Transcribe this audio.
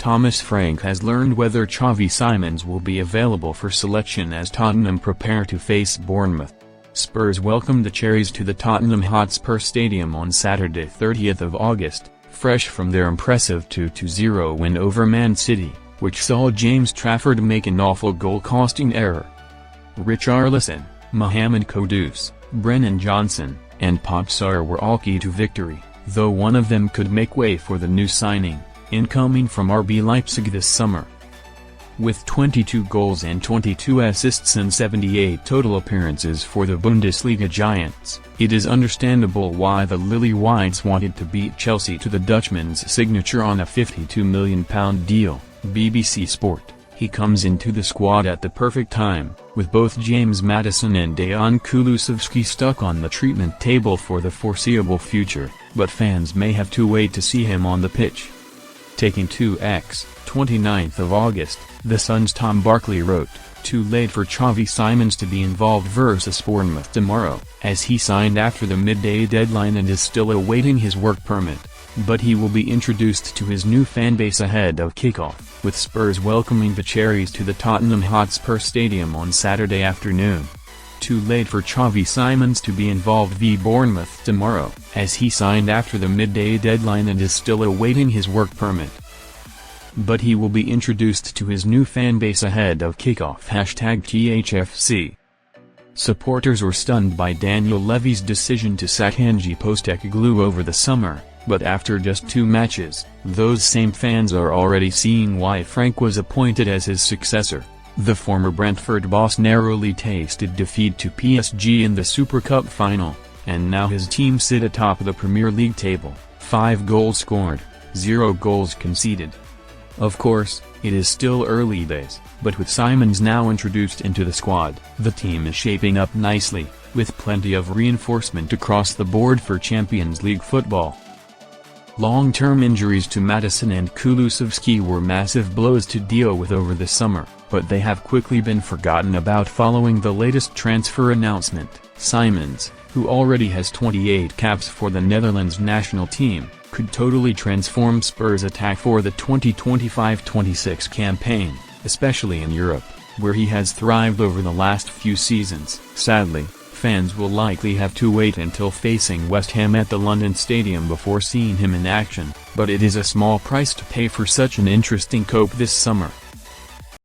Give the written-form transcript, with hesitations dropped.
Thomas Frank has learned whether Xavi Simons will be available for selection as Tottenham prepare to face Bournemouth. Spurs welcomed the Cherries to the Tottenham Hotspur Stadium on Saturday 30th of August, fresh from their impressive 2-0 win over Man City, which saw James Trafford make an awful goal-costing error. Richarlison, Mohammed Kudus, Brennan Johnson, and Pape Sarr were all key to victory, though one of them could make way for the new signing, incoming from RB Leipzig this summer. With 22 goals and 22 assists in 78 total appearances for the Bundesliga giants, it is understandable why the Lilywhites wanted to beat Chelsea to the Dutchman's signature on a £52 million deal. BBC Sport. He comes into the squad at the perfect time, with both James Maddison and Dejan Kulusevski stuck on the treatment table for the foreseeable future, but fans may have to wait to see him on the pitch. Taking 2x, 29th of August, The Sun's Tom Barkley wrote, "Too late for Xavi Simons to be involved versus Bournemouth tomorrow, as he signed after the midday deadline and is still awaiting his work permit, but he will be introduced to his new fanbase ahead of kickoff, with Spurs welcoming the Cherries to the Tottenham Hotspur Stadium on Saturday afternoon. Too late for Xavi Simons to be involved v Bournemouth tomorrow, as he signed after the midday deadline and is still awaiting his work permit, but he will be introduced to his new fanbase ahead of kickoff #THFC. Supporters were stunned by Daniel Levy's decision to sack Ange Postecoglou over the summer, but after just 2 matches, those same fans are already seeing why Frank was appointed as his successor. The former Brentford boss narrowly tasted defeat to PSG in the Super Cup final, and now his team sit atop the Premier League table, 5 goals scored, 0 goals conceded. Of course, it is still early days, but with Simons now introduced into the squad, the team is shaping up nicely, with plenty of reinforcement across the board for Champions League football. Long-term injuries to Maddison and Kulusevski were massive blows to deal with over the summer, but they have quickly been forgotten about following the latest transfer announcement. Simons, who already has 28 caps for the Netherlands national team, could totally transform Spurs' attack for the 2025-26 campaign, especially in Europe, where he has thrived over the last few seasons. Sadly, fans will likely have to wait until facing West Ham at the London Stadium before seeing him in action, but it is a small price to pay for such an interesting cope this summer.